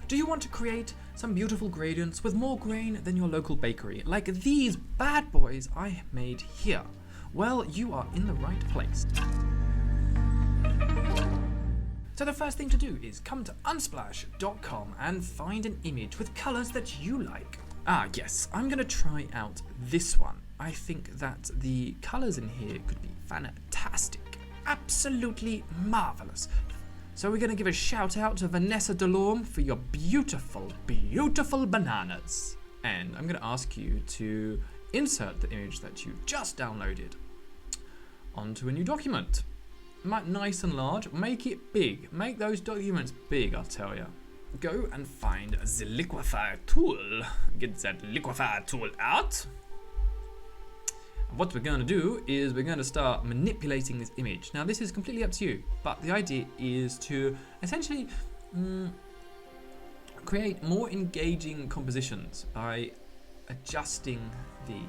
Do you want to create some beautiful gradients with more grain than your local bakery, like these bad boys I made here? Well, you are in the right place. So the first thing to do is come to unsplash.com and find an image with colors that you like. Ah yes, I'm gonna try out this one. I think that the colors in here could be fantastic, absolutely marvelous. So we're gonna give a shout out to Vanessa Delorme for your beautiful, beautiful bananas. And I'm gonna ask you to insert the image that you just downloaded onto a new document. Nice and large, make it big, make those documents big, I'll tell you. Go and find the liquify tool, get that liquify tool out. What we're going to do is we're going to start manipulating this image. Now this is completely up to you, but the idea is to essentially create more engaging compositions by adjusting the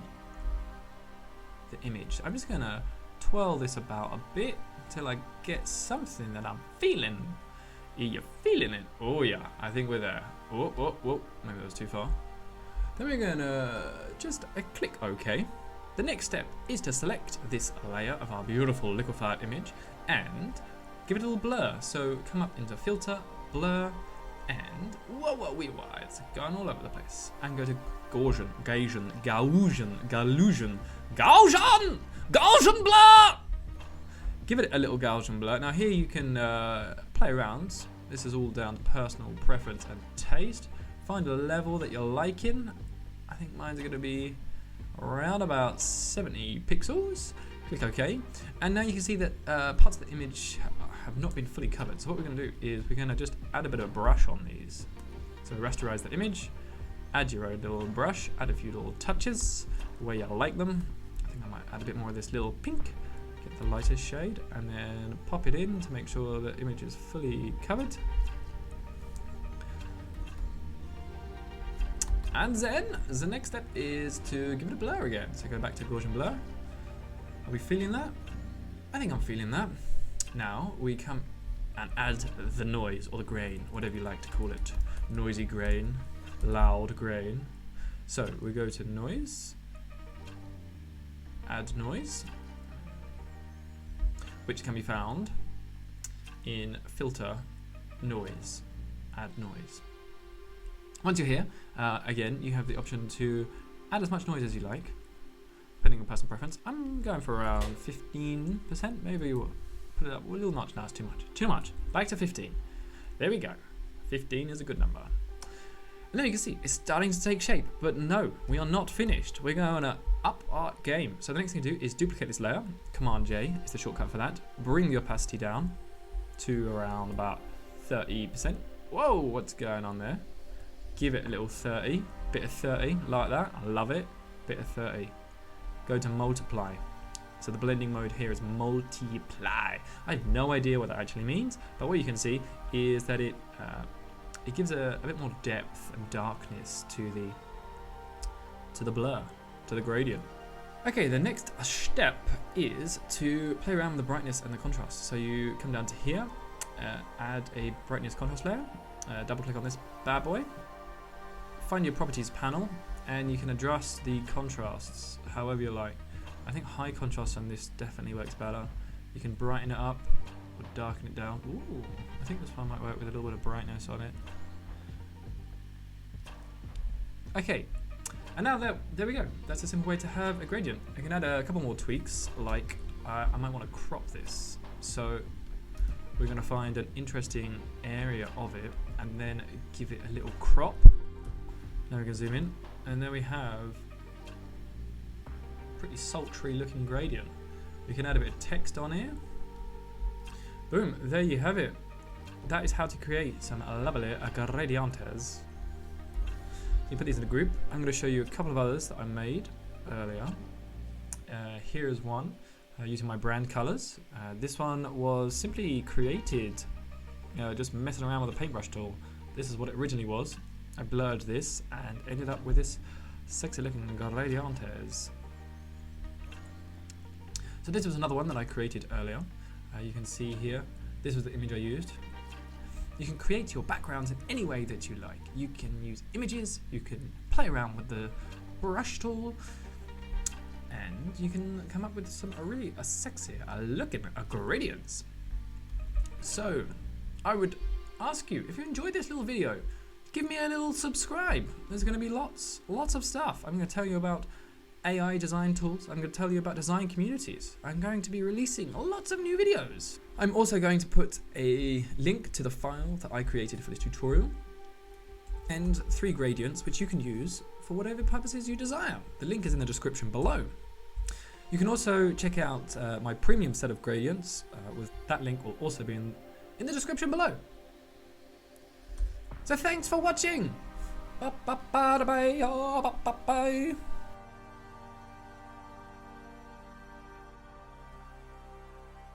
image. I'm just going to twirl this about a bit until I get something that I'm feeling. You're feeling it? Oh yeah, I think we're there. Oh, maybe that was too far. Then we're gonna just click OK. The next step is to select this layer of our beautiful liquefied image and give it a little blur. So come up into filter, blur, and it's going all over the place. And go to Gaussian blur! Give it a little Gaussian blur. Now here you can play around. This is all down to personal preference and taste. Find a level that you're liking. I think mine's going to be around about 70 pixels. Click OK. And now you can see that parts of the image have not been fully covered. So what we're going to do is we're going to just add a bit of brush on these. So rasterize the image, add your own little brush, add a few little touches the way you like them. I think I might add a bit more of this little pink. Get the lightest shade and then pop it in to make sure the image is fully covered. And then the next step is to give it a blur again. So go back to Gaussian blur. Are we feeling that? I think I'm feeling that. Now we come and add the noise or the grain, whatever you like to call it. Noisy grain, loud grain. So we go to noise, add noise, which can be found in filter, noise, add noise. Once you're here, again, you have the option to add as much noise as you like, depending on personal preference. I'm going for around 15%, maybe we'll put it up a little notch. No, it's too much. Too much. Back to 15. There we go. 15 is a good number. And then you can see it's starting to take shape, but no, we are not finished. We're going to up our game. So the next thing to do is duplicate this layer. Command J is the shortcut for that. Bring the opacity down to around about 30%. Whoa, what's going on there? Give it a little 30, bit of 30, like that. I love it. Bit of 30. Go to multiply. So the blending mode here is multiply. I have no idea what that actually means, but what you can see is that it gives a bit more depth and darkness to the blur, to the gradient. Okay, the next step is to play around with the brightness and the contrast. So you come down to here, add a brightness contrast layer, double click on this bad boy, find your properties panel, and you can adjust the contrasts however you like. I think high contrast on this definitely works better. You can brighten it up or darken it down. Ooh, I think this one might work with a little bit of brightness on it. Okay, and now there we go. That's a simple way to have a gradient. I can add a couple more tweaks, like I might want to crop this. So we're going to find an interesting area of it and then give it a little crop. Now we can zoom in, and there we have pretty sultry looking gradient. We can add a bit of text on here. Boom, there you have it. That is how to create some lovely gradientes. You put these in a group. I'm going to show you a couple of others that I made earlier. Here is one using my brand colors. This one was simply created just messing around with a paintbrush tool. This is what it originally was. I blurred this and ended up with this sexy looking gradientes. So this was another one that I created earlier. You can see here, this was the image I used. You can create your backgrounds in any way that you like. You can use images, you can play around with the brush tool, and you can come up with some really sexy looking gradients. So I would ask you, if you enjoyed this little video, give me a little subscribe. There's going to be lots of stuff. I'm going to tell you about AI design tools. I'm going to tell you about design communities. I'm going to be releasing lots of new videos. I'm also going to put a link to the file that I created for this tutorial and 3 gradients which you can use for whatever purposes you desire. The link is in the description below. You can also check out my premium set of gradients. With that link will also be in the description below. So thanks for watching. Bye.